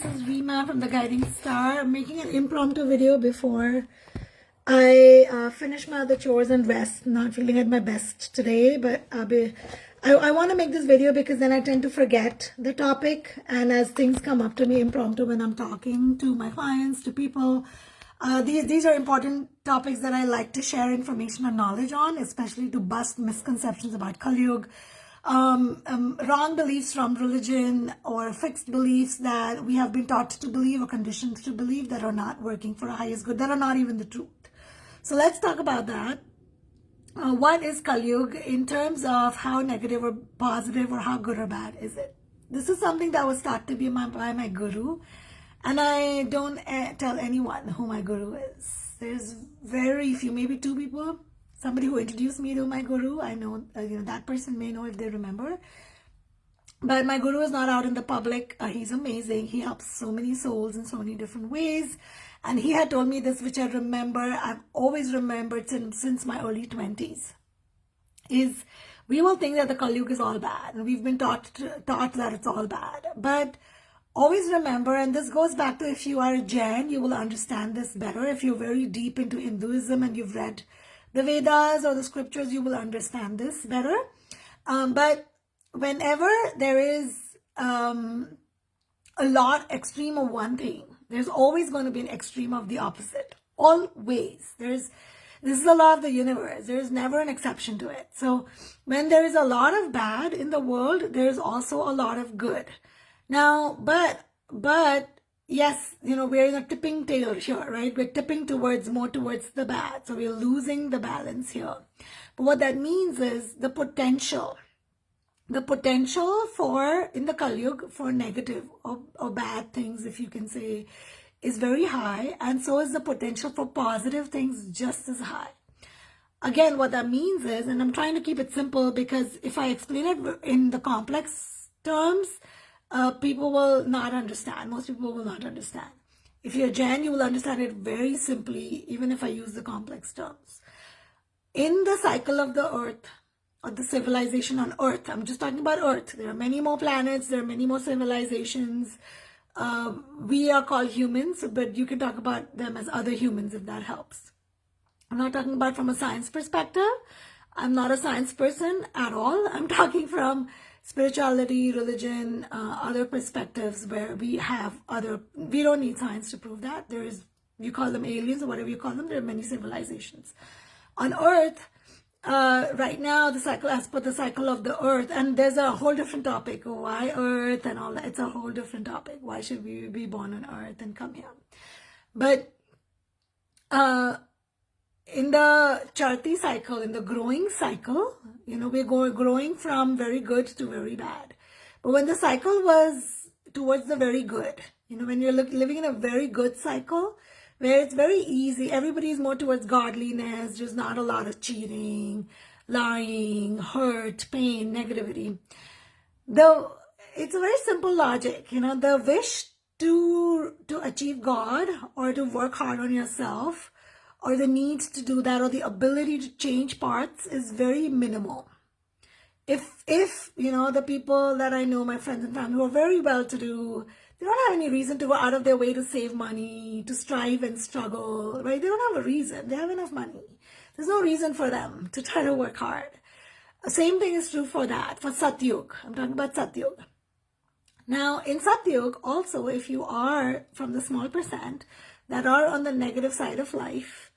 this is Rima from the Guiding Star. I'm making an impromptu video before I finish my other chores and rest. Not feeling at my best today, but I want to make this video because then I tend to forget the topic, and as things come up to me impromptu when I'm talking to my clients, to people, these are important topics that I like to share information and knowledge on, especially to bust misconceptions about KALYUG. Wrong beliefs from religion or fixed beliefs that we have been taught to believe or conditioned to believe that are not working for our highest good, that are not even the truth. So let's talk about that. What is KALYUG in terms of how negative or positive or how good or bad is it? This is something that was taught to me by my guru, and I don't tell anyone who my guru is. There's very few, maybe two people. Somebody who introduced me to my guru, I know, that person may know if they remember. But my guru is not out in the public. He's amazing. He helps so many souls in so many different ways. And he had told me this, which I remember, I've always remembered since my early 20s, is we will think that the KALYUG is all bad. And we've been taught that it's all bad. But always remember, and this goes back to if you are a Jain, you will understand this better. If you're very deep into Hinduism and you've read the Vedas or the scriptures, you will understand this better. But whenever there is a lot extreme of one thing, there's always going to be an extreme of the opposite. Always. This is the law of the universe. There's never an exception to it. So when there is a lot of bad in the world, there's also a lot of good. Now, but yes, we're in a tipping tail here, right? We're tipping more towards the bad. So we're losing the balance here. But what that means is the potential for, in the KALYUG, for negative or bad things, if you can say, is very high. And so is the potential for positive things just as high. Again, what that means is, and I'm trying to keep it simple because if I explain it in the complex terms, people will not understand. Most people will not understand. If you're Jain, you will understand it very simply, even if I use the complex terms. In the cycle of the earth, or the civilization on earth, I'm just talking about earth. There are many more planets, there are many more civilizations. We are called humans, but you can talk about them as other humans if that helps. I'm not talking about from a science perspective. I'm not a science person at all. I'm talking from spirituality, religion, other perspectives where we don't need science to prove that. You call them aliens or whatever you call them, there are many civilizations. On earth, right now, as per the cycle of the earth, and there's a whole different topic, why earth and all that. It's a whole different topic. Why should we be born on earth and come here? But in the Charti cycle, in the growing cycle, we're growing from very good to very bad. But when the cycle was towards the very good, when you're living in a very good cycle, where it's very easy, everybody's more towards godliness, there's not a lot of cheating, lying, hurt, pain, negativity. It's a very simple logic, the wish to achieve God or to work hard on yourself, or the need to do that, or the ability to change parts is very minimal. If the people that I know, my friends and family who are very well-to-do, they don't have any reason to go out of their way to save money, to strive and struggle, right? They don't have a reason. They have enough money. There's no reason for them to try to work hard. The same thing is true for SATYUG. I'm talking about SATYUG. Now, in SATYUG, also, if you are from the small percent that are on the negative side of life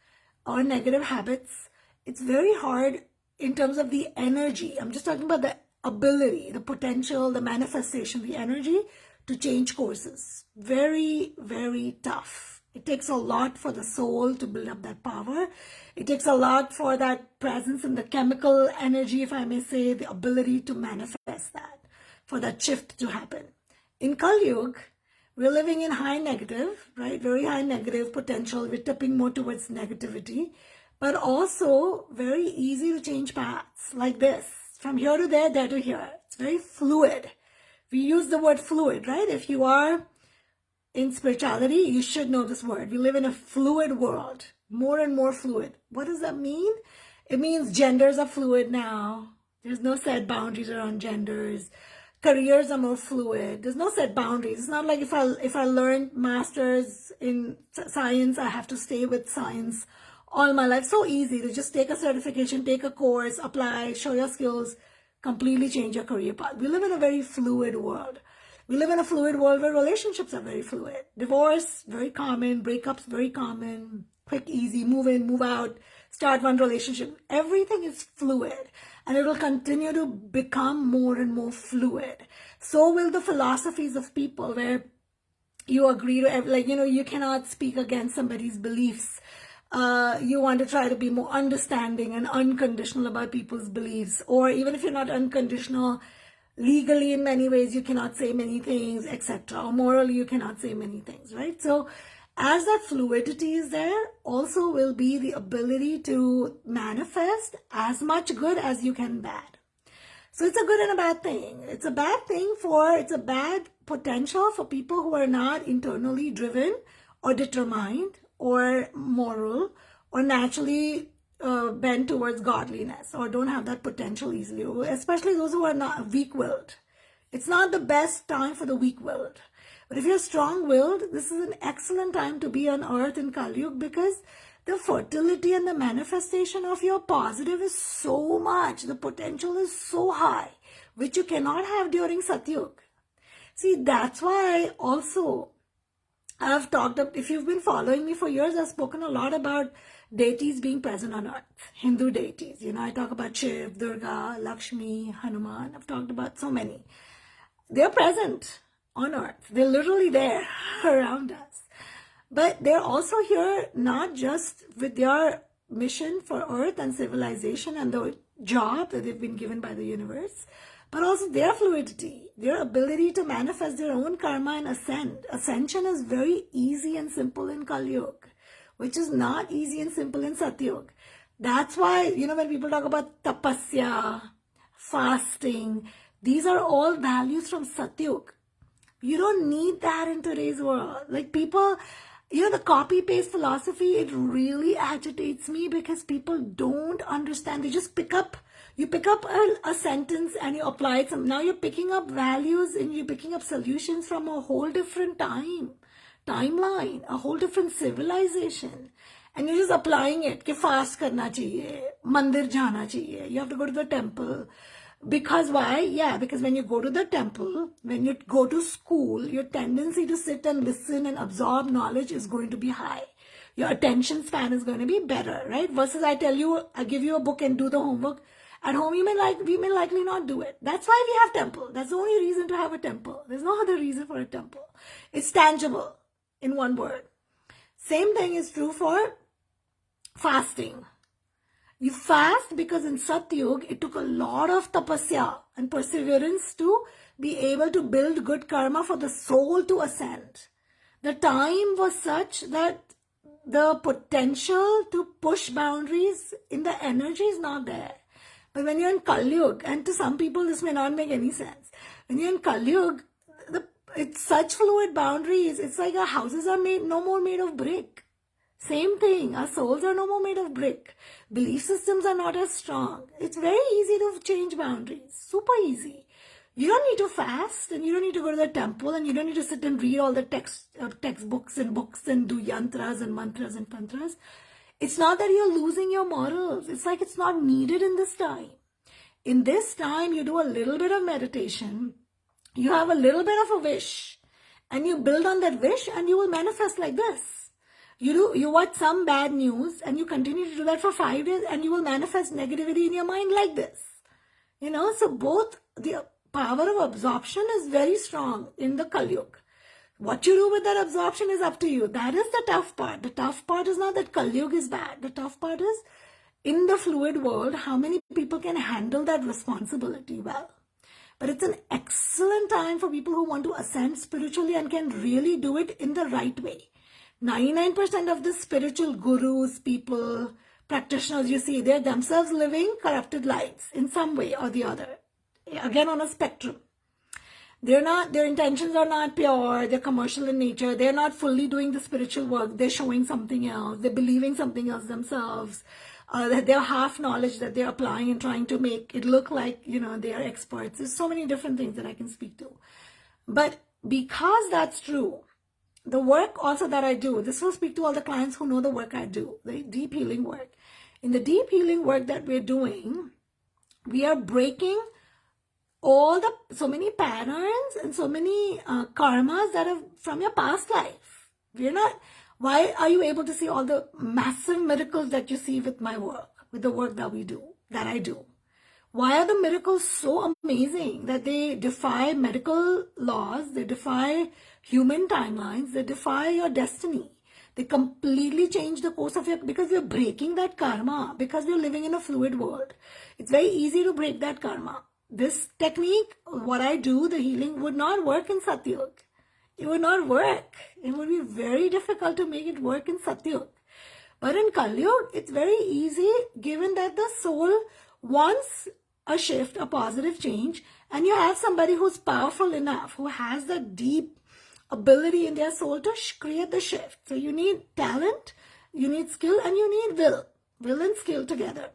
or negative habits, it's very hard in terms of the energy. I'm just talking about the ability, the potential, the manifestation, the energy to change courses. Very, very tough. It takes a lot for the soul to build up that power. It takes a lot for that presence in the chemical energy, if I may say, the ability to manifest that, for that shift to happen. In KALYUG, we're living in high negative, right? Very high negative potential. We're tipping more towards negativity, but also very easy to change paths like this. From here to there, there to here. It's very fluid. We use the word fluid, right? If you are in spirituality, you should know this word. We live in a fluid world, more and more fluid. What does that mean? It means genders are fluid now. There's no set boundaries around genders. Careers are more fluid. There's no set boundaries. It's not like if I learned masters in science, I have to stay with science all my life. So easy to just take a certification, take a course, apply, show your skills, completely change your career path. We live in a very fluid world. We live in a fluid world where relationships are very fluid. Divorce, very common. Breakups, very common. Quick, easy, move in, move out, start one relationship. Everything is fluid, and it will continue to become more and more fluid. So will the philosophies of people, where you agree to, like, you cannot speak against somebody's beliefs. You want to try to be more understanding and unconditional about people's beliefs. Or even if you're not unconditional, legally in many ways you cannot say many things, etc. Or morally you cannot say many things, right? So as that fluidity is there, also will be the ability to manifest as much good as you can bad. So it's a good and a bad thing. It's a bad potential for people who are not internally driven or determined or moral or naturally bent towards godliness, or don't have that potential easily, especially those who are not weak-willed. It's not the best time for the weak-willed. But if you're strong-willed, this is an excellent time to be on earth in KALYUG, because the fertility and the manifestation of your positive is so much. The potential is so high, which you cannot have during SATYUG. See, that's why also I've talked about, if you've been following me for years, I've spoken a lot about deities being present on earth, Hindu deities. I talk about Shiv, Durga, Lakshmi, Hanuman. I've talked about so many. They're present on earth. They're literally there around us. But they're also here not just with their mission for earth and civilization and the job that they've been given by the universe, but also their fluidity, their ability to manifest their own karma and ascend. Ascension is very easy and simple in KALYUG, which is not easy and simple in SATYUG. That's why, when people talk about tapasya, fasting, these are all values from SATYUG. You don't need that in today's world. Like people, the copy-paste philosophy, it really agitates me, because people don't understand. They just you pick up a sentence and you apply it. Now you're picking up values and you're picking up solutions from a whole different timeline, a whole different civilization. And you're just applying it. Ki fast karna chahiye, mandir jana chahiye. You have to go to the temple. Because why? Yeah, because when you go to the temple, when you go to school, your tendency to sit and listen and absorb knowledge is going to be high. Your attention span is going to be better, right? Versus I give you a book and do the homework. At home, we may likely not do it. That's why we have temple. That's the only reason to have a temple. There's no other reason for a temple. It's tangible, in one word. Same thing is true for fasting. You fast because in SATYUG, it took a lot of tapasya and perseverance to be able to build good karma for the soul to ascend. The time was such that the potential to push boundaries in the energy is not there. But when you're in KALYUG, and to some people this may not make any sense, when you're in KALYUG, it's such fluid boundaries. It's like our houses are no more made of brick. Same thing, our souls are no more made of brick. Belief systems are not as strong. It's very easy to change boundaries, super easy. You don't need to fast, and you don't need to go to the temple, and you don't need to sit and read all the textbooks and books and do yantras and mantras and tantras. It's not that you're losing your morals. It's like it's not needed in this time. In this time, you do a little bit of meditation, you have a little bit of a wish, and you build on that wish, and you will manifest like this. You watch some bad news, and you continue to do that for 5 days, and you will manifest negativity in your mind like this. So both the power of absorption is very strong in the KALYUG. What you do with that absorption is up to you. That is the tough part. The tough part is not that KALYUG is bad. The tough part is, in the fluid world, how many people can handle that responsibility well. But it's an excellent time for people who want to ascend spiritually and can really do it in the right way. 99% of the spiritual gurus, people, practitioners you see, they're themselves living corrupted lives in some way or the other. Again, on a spectrum. Their intentions are not pure, they're commercial in nature, they're not fully doing the spiritual work, they're showing something else, they're believing something else themselves. their half knowledge that they're applying and trying to make it look like, they are experts. There's so many different things that I can speak to. But because that's true, the work also that I do, this will speak to all the clients who know the work I do, the deep healing work. In the deep healing work that we're doing, we are breaking so many patterns and so many karmas that are from your past life. Why are you able to see all the massive miracles that you see with my work, with the work that I do? Why are the miracles so amazing that they defy medical laws, they defy human timelines, they defy your destiny? They completely change the course of because we're breaking that karma, because we're living in a fluid world. It's very easy to break that karma. This technique, what I do, the healing, would not work in SATYUG. It would not work. It would be very difficult to make it work in SATYUG. But in KALYUG, it's very easy, given that the soul wants a shift, a positive change, and you have somebody who's powerful enough, who has that deep ability in their soul to create the shift. So you need talent, you need skill, and you need will and skill together.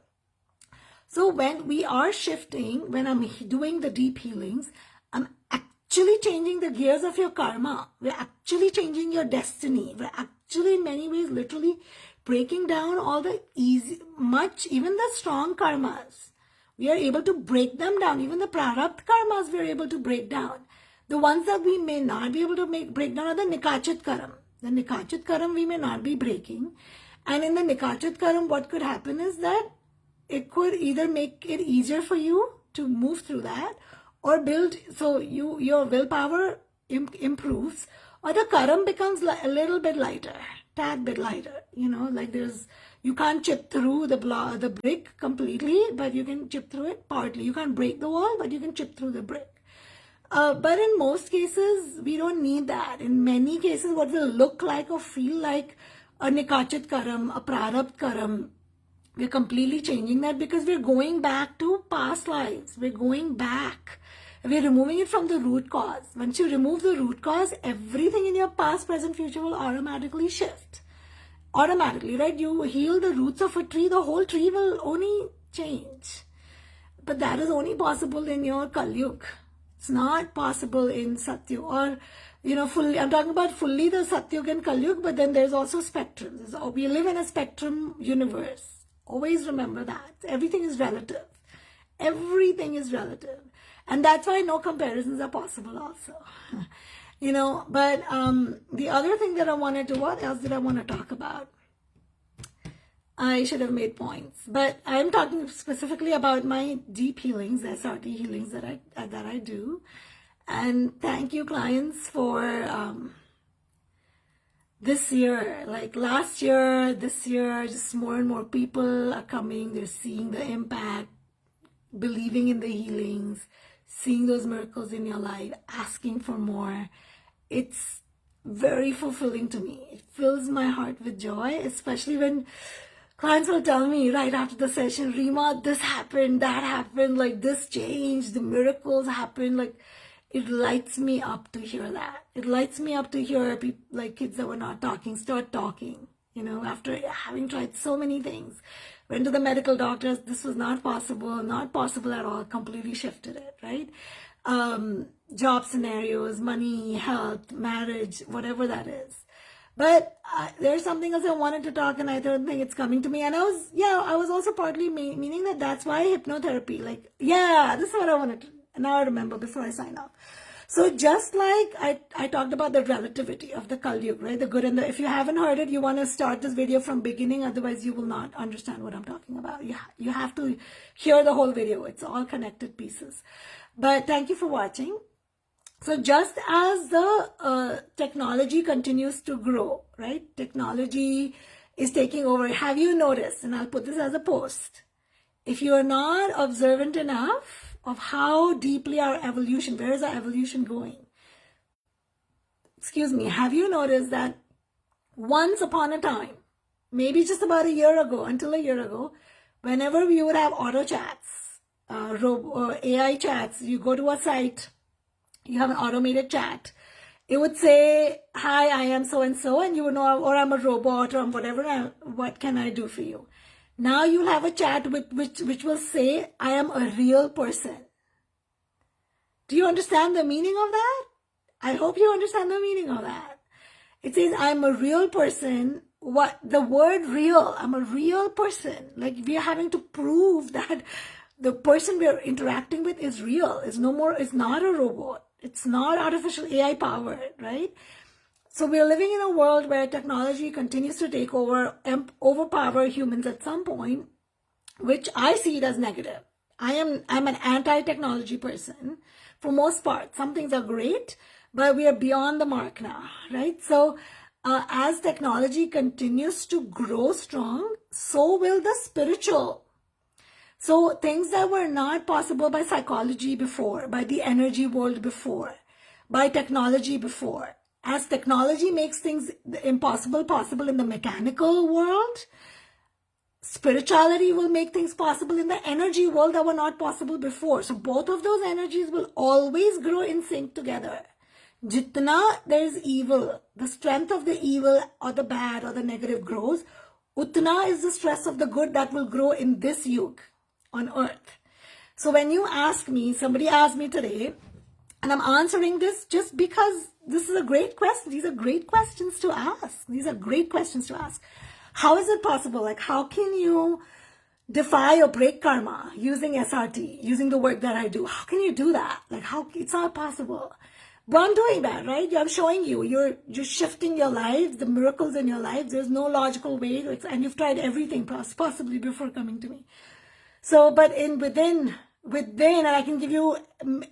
So when we are shifting, when I'm doing the deep healings, I'm actually changing the gears of your karma. We're actually changing your destiny. We're actually in many ways literally breaking down all the even the strong karmas. We are able to break them down. Even the prarabdha karmas we are able to break down. The ones that we may not be able to break down are the nikachit karam. The nikachit karam we may not be breaking. And in the nikachit karam, what could happen is that it could either make it easier for you to move through that, or build, so your willpower improves, or the karam becomes a little bit lighter, tad bit lighter. You can't chip through the brick completely, but you can chip through it partly. You can't break the wall, but you can chip through the brick. But in most cases, we don't need that. In many cases, what will look like or feel like a nikachit karam, a prarabdha karam, we're completely changing that, because we're going back to past lives. We're going back. We're removing it from the root cause. Once you remove the root cause, everything in your past, present, future will automatically shift. Automatically, right? You heal the roots of a tree, the whole tree will only change. But that is only possible in your KALYUG. It's not possible in SATYUG, or fully. I'm talking about fully the SATYUG and KALYUG, but then there's also spectrums. We live in a spectrum universe. Always remember that. Everything is relative. Everything is relative. And that's why no comparisons are possible also. But the other thing that what else did I want to talk about? I should have made points. But I'm talking specifically about my deep healings, SRT healings that I do. And thank you, clients, for this year, like last year, this year, just more and more people are coming. They're seeing the impact, believing in the healings, seeing those miracles in your life, asking for more. It's very fulfilling to me. It fills my heart with joy, especially when clients will tell me right after the session, Rima, this happened, that happened, like this changed, the miracles happened. Like, it lights me up to hear that. It lights me up to hear people, like kids that were not talking, start talking, after having tried so many things. Went to the medical doctors, this was not possible at all, completely shifted it, right? Job scenarios, money, health, marriage, whatever that is. But there's something else I wanted to talk, and I don't think it's coming to me. And I was also partly meaning that's why hypnotherapy, this is what I wanted to, now I remember before I sign off. So just like I talked about the relativity of the KALYUG, right? The good and the, if you haven't heard it, you want to start this video from beginning, otherwise you will not understand what I'm talking about. You have to hear the whole video. It's all connected pieces. But thank you for watching. So just as the technology continues to grow, right? Technology is taking over. Have you noticed, and I'll put this as a post, if you are not observant enough of how deeply our evolution, where is our evolution going? Have you noticed that once upon a time, maybe just about until a year ago, whenever we would have auto chats, AI chats, you go to a site, you have an automated chat, it would say, hi, I am so-and-so, and you would know, or I'm a robot, or whatever, what can I do for you? Now you'll have a chat which will say, I am a real person. Do you understand the meaning of that? I hope you understand the meaning of that. It says, I'm a real person. What the word real, I'm a real person. Like we are having to prove that the person we are interacting with is real. It's no more, it's not a robot. It's not artificial AI powered, right? So we're living in a world where technology continues to take over, overpower humans at some point, which I see it as negative. I'm an anti-technology person for most part. Some things are great, but we are beyond the mark now, right? So as technology continues to grow strong, so will the spiritual. So things that were not possible by psychology before, by the energy world before, by technology before. As technology makes things impossible possible in the mechanical world, spirituality will make things possible in the energy world that were not possible before. So both of those energies will always grow in sync together. Jitna there is evil, the strength of the evil or the bad or the negative grows, utna is the stress of the good that will grow in this yug on earth. So when you ask me, somebody asked me today, and I'm answering this just because this is a great question. These are great questions to ask. These are great questions to ask. How is it possible? Like, how can you defy or break karma using SRT, using the work that I do? How can you do that? Like, how? It's not possible. But I'm doing that, right? I'm showing you. You're just shifting your lives, the miracles in your life. There's no logical way, and you've tried everything possibly before coming to me. So, but within, and I can give you,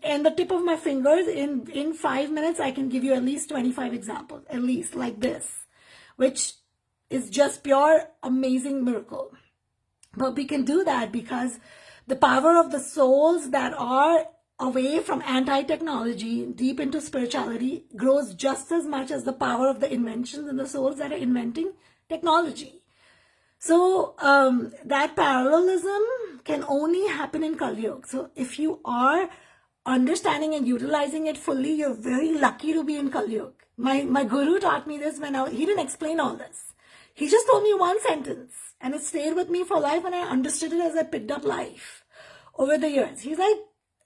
in the tip of my fingers, in 5 minutes, I can give you at least 25 examples, at least like this, which is just pure amazing miracle. But we can do that because the power of the souls that are away from anti-technology, deep into spirituality, grows just as much as the power of the inventions and the souls that are inventing technology. So that parallelism can only happen in KALYUG. So if you are understanding and utilizing it fully, you're very lucky to be in KALYUG. My guru taught me this he didn't explain all this. He just told me one sentence and it stayed with me for life, and I understood it as I picked up life over the years. He's like,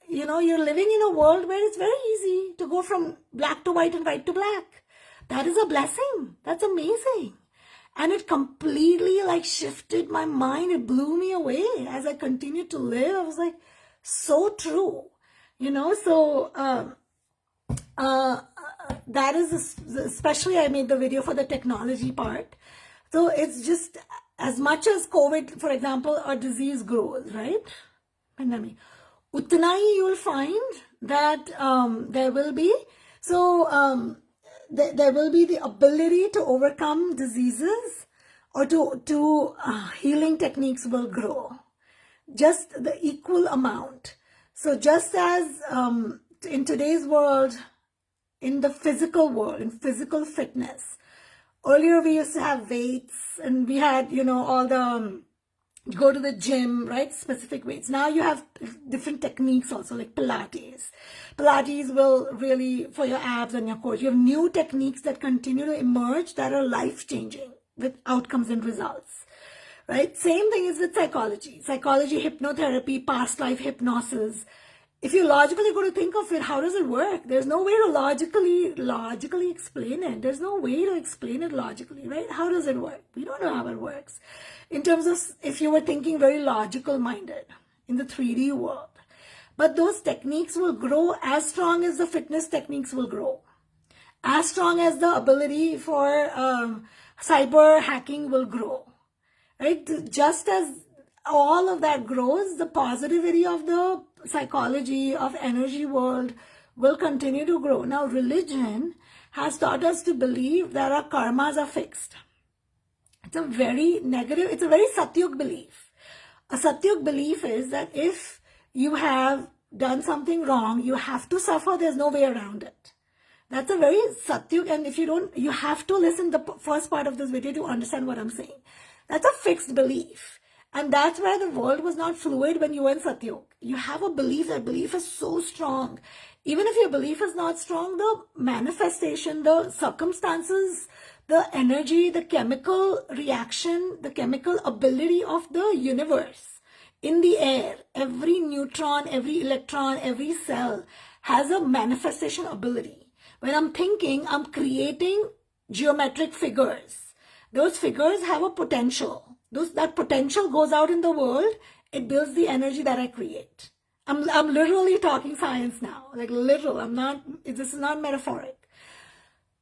you're living in a world where it's very easy to go from black to white and white to black. That is a blessing. That's amazing. And it completely like shifted my mind. It blew me away as I continued to live. I was like, so true, so that is especially I made the video for the technology part. So it's just as much as COVID, for example, a disease grows, right? Pandemic. Utnai you'll find that there will be, there will be the ability to overcome diseases, or to healing techniques will grow. Just the equal amount. So just as in today's world, in the physical world, in physical fitness, earlier we used to have weights and we had, all the, go to the gym, right? Specific weights. Now you have different techniques also, like Pilates. Pilates will really, for your abs and your core, you have new techniques that continue to emerge that are life-changing with outcomes and results, right? Same thing is with psychology. Psychology, hypnotherapy, past life hypnosis. If you logically go to think of it, how does it work? There's no way to logically explain it. There's no way to explain it logically, right? How does it work? We don't know how it works. In terms of if you were thinking very logical minded in the 3D world. But those techniques will grow as strong as the fitness techniques will grow. As strong as the ability for cyber hacking will grow, right? Just as all of that grows, the positivity of the psychology of energy world will continue to grow. Now, religion has taught us to believe that our karmas are fixed. It's a very negative, it's a very SATYUG belief. A SATYUG belief is that if you have done something wrong, you have to suffer, there's no way around it. That's a very SATYUG, and if you don't, you have to listen to the first part of this video to understand what I'm saying. That's a fixed belief. And that's where the world was not fluid when you were in SATYUG. You have a belief, that belief is so strong. Even if your belief is not strong, the manifestation, the circumstances, the energy, the chemical reaction, the chemical ability of the universe in the air, every neutron, every electron, every cell has a manifestation ability. When I'm thinking, I'm creating geometric figures. Those figures have a potential. That potential goes out in the world. It builds the energy that I create. I'm literally talking science now, like literal. This is not metaphoric.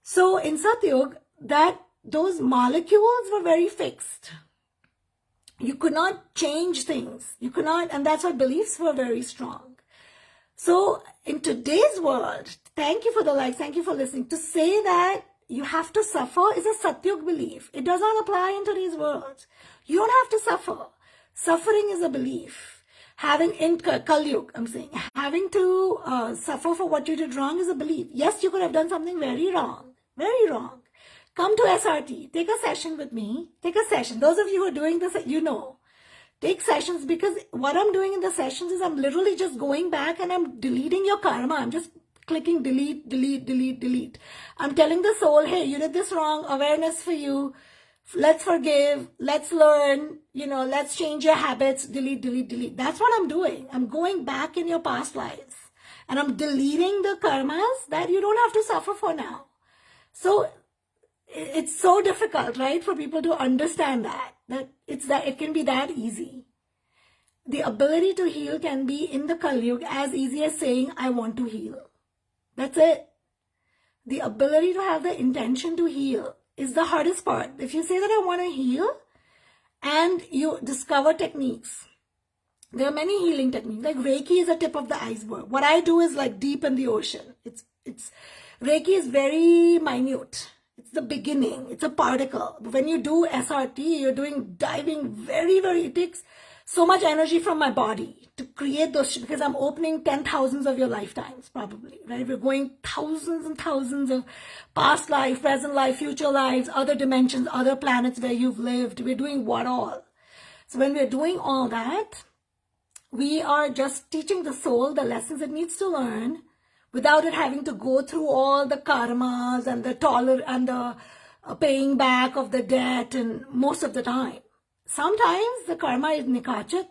So in Satyug, those molecules were very fixed. You could not change things. You could not, and that's why beliefs were very strong. So in today's world, thank you for the likes, thank you for listening. To say that you have to suffer is a Satyug belief. It does not apply in today's world. You don't have to suffer. Suffering is a belief. Having in KALYUG, I'm saying, having to suffer for what you did wrong is a belief. Yes, you could have done something very wrong. Very wrong. Come to SRT. Take a session with me. Take a session. Those of you who are doing this, you know. Take sessions, because what I'm doing in the sessions is I'm literally just going back and I'm deleting your karma. I'm just clicking delete, delete, delete, delete. I'm telling the soul, hey, you did this wrong. Awareness for you. Let's forgive. Let's learn. Let's change your habits. Delete, delete, delete. That's what I'm doing. I'm going back in your past lives. And I'm deleting the karmas that you don't have to suffer for now. So it's so difficult, right, for people to understand that it can be that easy. The ability to heal can be in the KALYUG as easy as saying, I want to heal. That's it. The ability to have the intention to heal is the hardest part. If you say that I want to heal and you discover techniques, there are many healing techniques. Like Reiki is a tip of the iceberg. What I do is like deep in the ocean. Reiki is very minute. It's the beginning. It's a particle. But when you do SRT, you're doing diving very, very, it takes so much energy from my body to create those, because I'm opening 10,000s of your lifetimes, probably, right? We're going thousands and thousands of past life, present life, future lives, other dimensions, other planets where you've lived. We're doing what all? So when we're doing all that, we are just teaching the soul the lessons it needs to learn without it having to go through all the karmas and the paying back of the debt, and most of the time. Sometimes the karma is nikachit,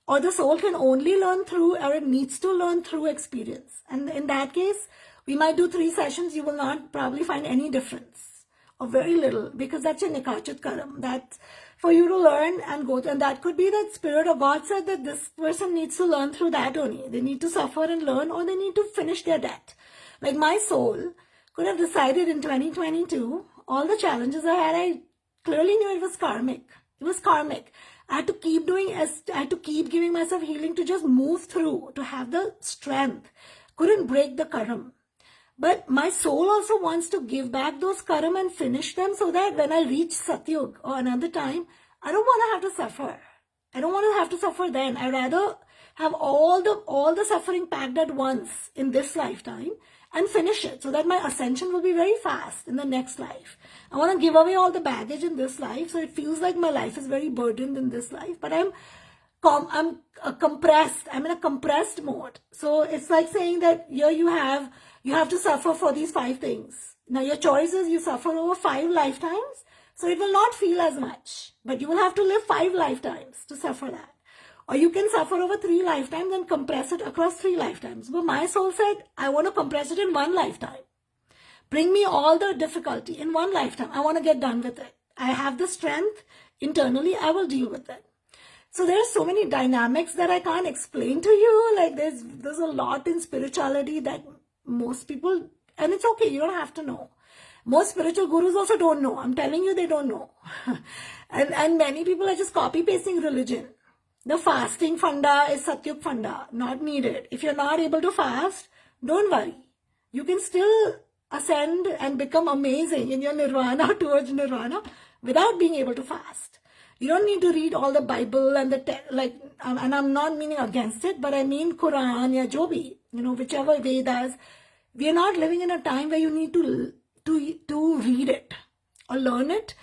or the soul can only learn through, or it needs to learn through experience. And in that case, we might do 3 sessions. You will not probably find any difference, or very little, because that's your nikachit karam. That's for you to learn and go through. And that could be that Spirit or God said that this person needs to learn through that only. They need to suffer and learn, or they need to finish their debt. Like my soul could have decided in 2022, all the challenges I had, I clearly knew it was karmic. It was karmic. I had to keep I had to keep giving myself healing to just move through, to have the strength. Couldn't break the karam. But my soul also wants to give back those karam and finish them, so that when I reach Satyug or another time, I don't want to have to suffer. I don't want to have to suffer then. I'd rather have all the suffering packed at once in this lifetime and finish it, so that my ascension will be very fast in the next life. I want to give away all the baggage in this life, so it feels like my life is very burdened in this life, but I'm compressed. I'm in a compressed mode. So it's like saying that here you have to suffer for these 5 things. Now your choice is you suffer over 5 lifetimes, so it will not feel as much, but you will have to live 5 lifetimes to suffer that. Or you can suffer over 3 lifetimes and compress it across 3 lifetimes. But my soul said, I want to compress it in 1 lifetime. Bring me all the difficulty in 1 lifetime. I want to get done with it. I have the strength internally. I will deal with it. So there's so many dynamics that I can't explain to you. Like there's a lot in spirituality that most people, and it's okay, you don't have to know. Most spiritual gurus also don't know. I'm telling you, they don't know. and many people are just copy-pasting religion. The fasting funda is Satyug funda, not needed. If you're not able to fast, don't worry. You can still ascend and become amazing in your nirvana, towards nirvana, without being able to fast. You don't need to read all the Bible and and I'm not meaning against it, but I mean Quran ya jo bhi, whichever Vedas. We are not living in a time where you need to read it or learn it.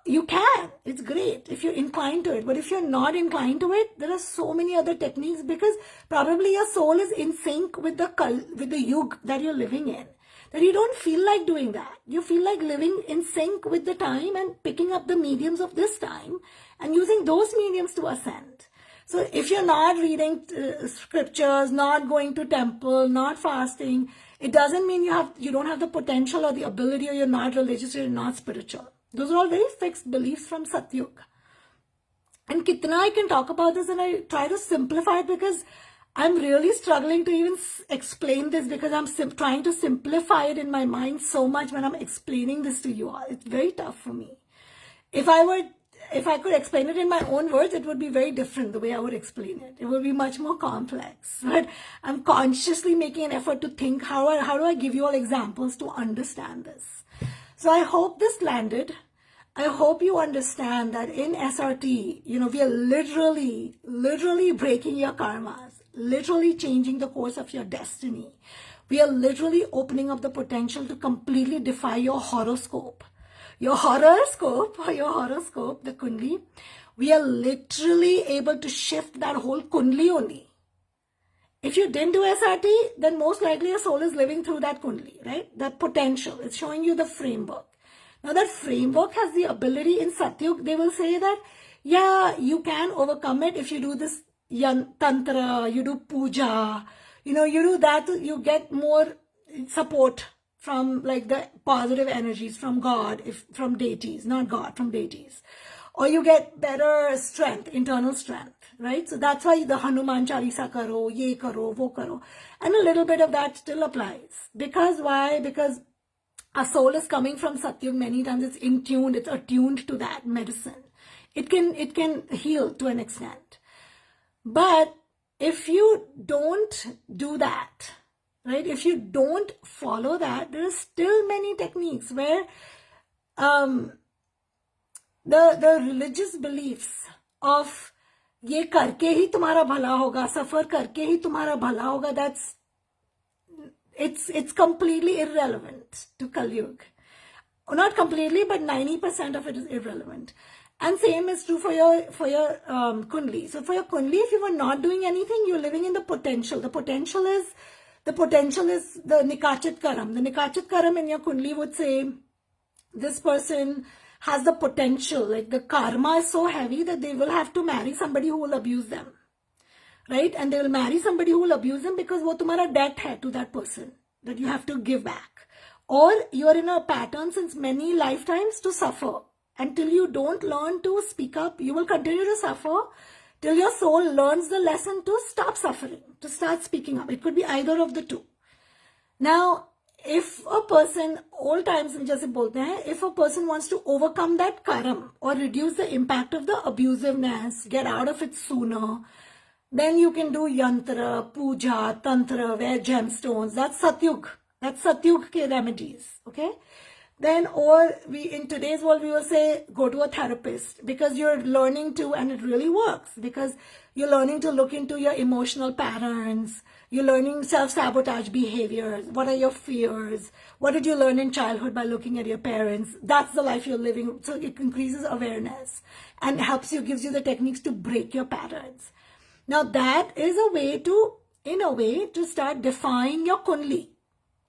you can. It's great if you're inclined to it. But if you're not inclined to it, there are so many other techniques, because probably your soul is in sync with the yug that you're living in, that you don't feel like doing that. You feel like living in sync with the time and picking up the mediums of this time and using those mediums to ascend. So if you're not reading scriptures, not going to temple, not fasting, it doesn't mean you don't have the potential or the ability, or you're not religious, or you're not spiritual. Those are all very fixed beliefs from Satyug. And kitna I can talk about this, and I try to simplify it because I'm really struggling to even explain this, because I'm trying to simplify it in my mind so much when I'm explaining this to you all. It's very tough for me. If I could explain it in my own words, it would be very different the way I would explain it. It would be much more complex. But I'm consciously making an effort to think, how do I give you all examples to understand this? So I hope this landed. I hope you understand that in SRT, we are literally breaking your karmas, literally changing the course of your destiny. We are literally opening up the potential to completely defy your horoscope. Your horoscope, the Kundli, we are literally able to shift that whole Kundli only. If you didn't do SRT, then most likely your soul is living through that Kundli, right? That potential. It's showing you the framework. Now that framework has the ability in Satyug, they will say that, yeah, you can overcome it if you do this tantra, you do puja, you do that, you get more support from like the positive energies from God, from deities, not God, from deities. Or you get better strength, internal strength, right? So that's why the Hanuman Chalisa karo, ye karo, wo karo. And a little bit of that still applies. Because why? Because our soul is coming from Satyug many times. It's in tuned, it's attuned to that medicine. It can heal to an extent. But if you don't do that, right? If you don't follow that, there are still many techniques where the religious beliefs of ye karke hi tumhara bhala hoga, suffer karke hi tumhara bhala hoga, it's completely irrelevant to Kalyug. Not completely, but 90% of it is irrelevant. And same is true for your Kundli. So for your Kundli, if you were not doing anything, you're living in the potential. The potential is the Nikachit Karam. The Nikachit Karam in your Kundli would say, this person has the potential, like the karma is so heavy that they will have to marry somebody who will abuse them. Right? And they will marry somebody who will abuse them because wo tumhara debt hai to that person that you have to give back. Or you are in a pattern since many lifetimes to suffer. Until you don't learn to speak up, you will continue to suffer till your soul learns the lesson to stop suffering, to start speaking up. It could be either of the two. Now, if a person, old times mein jaise bolte hain, if a person wants to overcome that karam or reduce the impact of the abusiveness, get out of it sooner, then you can do yantra, puja, tantra, wear gemstones. That's Satyug. That's Satyug ke remedies. Okay? Then, or in today's world, we will say, go to a therapist, because you're learning to, and it really works, because you're learning to look into your emotional patterns. You're learning self-sabotage behaviors. What are your fears? What did you learn in childhood by looking at your parents? That's the life you're living. So it increases awareness and helps you, gives you the techniques to break your patterns. Now that is a way to, in a way, to start defying your Kundli.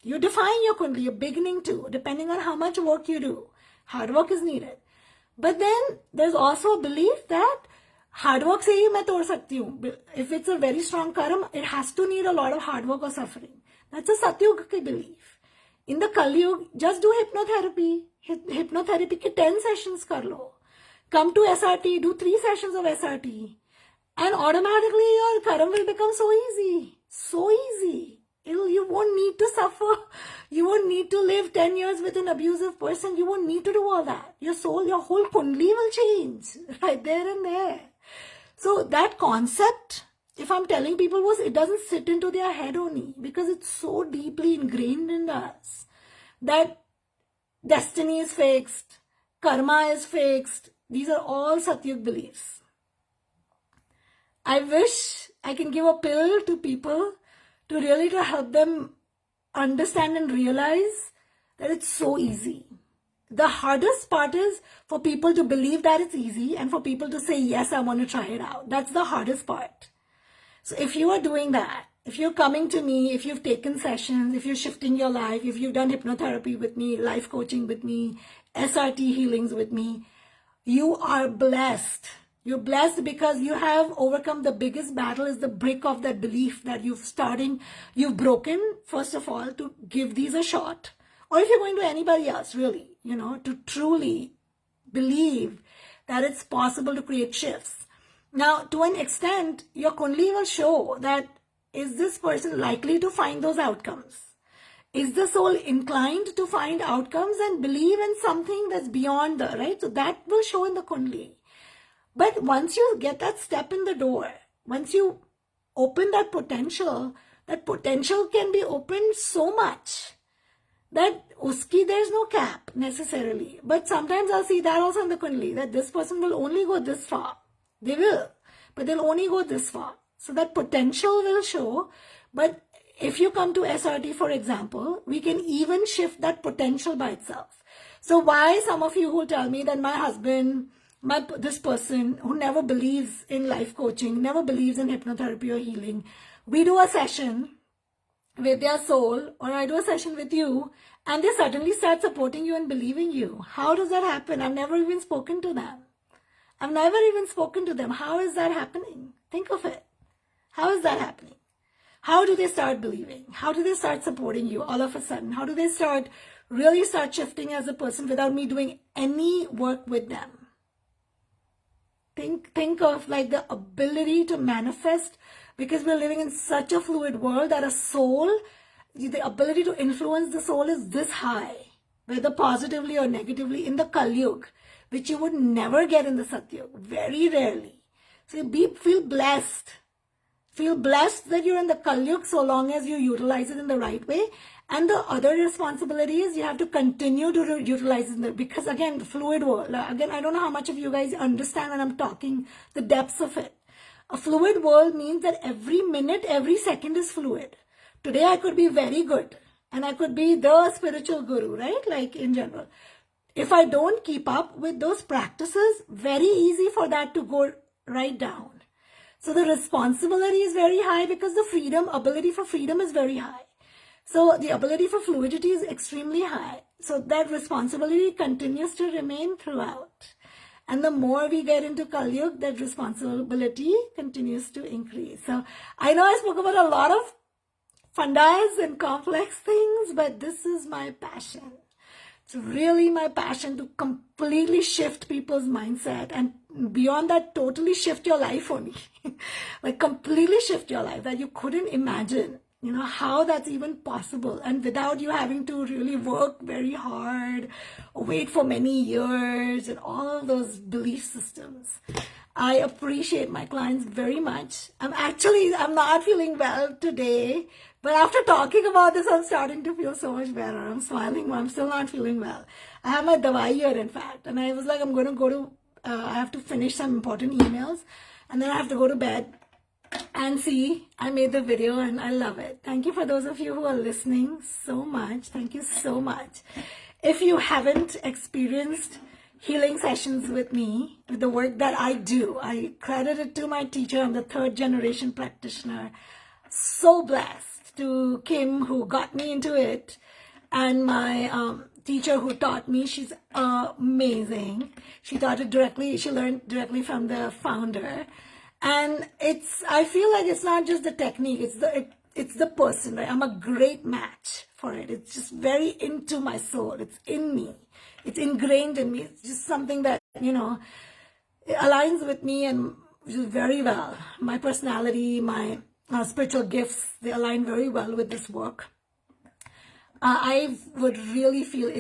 You define your Kundli, you're beginning to, depending on how much work you do. Hard work is needed. But then there's also a belief that hard work se hi main tod sakti hu. If it's a very strong karma, it has to need a lot of hard work or suffering. That's a Satyug ki belief. In the Kalyug, just do hypnotherapy. Hypnotherapy ke 10 sessions kar lo. Come to SRT, do 3 sessions of SRT. And automatically your karma will become so easy. So easy. You won't need to suffer. You won't need to live 10 years with an abusive person. You won't need to do all that. Your soul, your whole Kundli will change right there and there. So that concept, if I'm telling people, it doesn't sit into their head only, because it's so deeply ingrained in us that destiny is fixed, karma is fixed. These are all Satyug beliefs. I wish I can give a pill to people to help them understand and realize that it's so easy. The hardest part is for people to believe that it's easy and for people to say, yes, I want to try it out. That's the hardest part. So if you are doing that, if you're coming to me, if you've taken sessions, if you're shifting your life, if you've done hypnotherapy with me, life coaching with me, SRT healings with me, you are blessed. You're blessed because you have overcome the biggest battle is the brick of that belief that you've broken, first of all, to give these a shot. Or if you're going to anybody else, really, to truly believe that it's possible to create shifts. Now, to an extent, your Kundali will show that is this person likely to find those outcomes? Is the soul inclined to find outcomes and believe in something that's beyond the, right? So that will show in the Kundali. But once you get that step in the door, once you open that potential can be opened so much that there's no cap necessarily. But sometimes I'll see that also in the Kundali, that this person will only go this far. They will, but they'll only go this far. So that potential will show. But if you come to SRT, for example, we can even shift that potential by itself. So why some of you will tell me that my husband, this person who never believes in life coaching, never believes in hypnotherapy or healing, we do a session with their soul, or I do a session with you, and they suddenly start supporting you and believing you. How does that happen? I've never even spoken to them. How is that happening? Think of it. How is that happening? How do they start believing? How do they start supporting you all of a sudden? How do they really start shifting as a person without me doing any work with them? Think of like the ability to manifest, because we're living in such a fluid world that a soul, the ability to influence the soul is this high, whether positively or negatively, in the KALYUG, which you would never get in the SATYUG, very rarely. So feel blessed. Feel blessed that you're in the KALYUG so long as you utilize it in the right way. And the other responsibility is you have to continue to utilize it, because again, the fluid world, again, I don't know how much of you guys understand when I'm talking the depths of it. A fluid world means that every minute, every second is fluid. Today I could be very good and I could be the spiritual guru, right? Like in general. If I don't keep up with those practices, very easy for that to go right down. So the responsibility is very high because the ability for freedom is very high. So the ability for fluidity is extremely high. So that responsibility continues to remain throughout. And the more we get into KALYUG, that responsibility continues to increase. So I know I spoke about a lot of fundas and complex things, but this is my passion. It's really my passion to completely shift people's mindset, and beyond that, totally shift your life only. Like completely shift your life that you couldn't imagine. How that's even possible, and without you having to really work very hard or wait for many years and all of those belief systems. I appreciate my clients very much. I'm not feeling well today, but after talking about this, I'm starting to feel so much better. I'm smiling, but I'm still not feeling well. I have my dawai here, in fact, and I was like, I'm going to go to, I have to finish some important emails, and then I have to go to bed. And see, I made the video and I love it. Thank you for those of you who are listening so much. Thank you so much. If you haven't experienced healing sessions with me, with the work that I do, I credit it to my teacher. I'm the 3rd generation practitioner. So blessed to Kim, who got me into it, and my teacher who taught me. She's amazing. She taught it directly. She learned directly from the founder. And I feel like it's not just the technique, it's the person, right? I'm a great match for it. It's just very into my soul. It's in me. It's ingrained in me. It's just something that, it aligns with me and very well. My personality, my spiritual gifts, they align very well with this work. I would really feel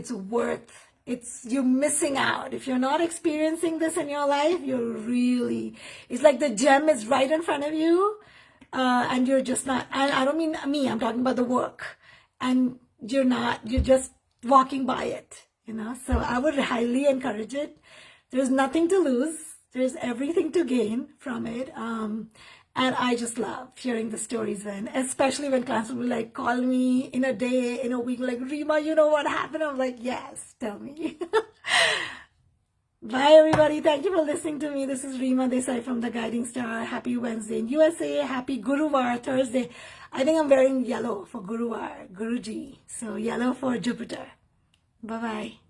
it's you're missing out. If you're not experiencing this in your life, it's like the gem is right in front of you, and you're just not, and I don't mean me, I'm talking about the work, and you're just walking by it, so I would highly encourage it. There's nothing to lose. There's everything to gain from it. And I just love hearing the stories especially when clients will be like, call me in a day, in a week, like, Rima, you know what happened? I'm like, yes, tell me. Bye, everybody. Thank you for listening to me. This is Rima Desai from The Guiding Star. Happy Wednesday in USA. Happy Guruvar Thursday. I think I'm wearing yellow for Guruvar, Guruji. So yellow for Jupiter. Bye-bye.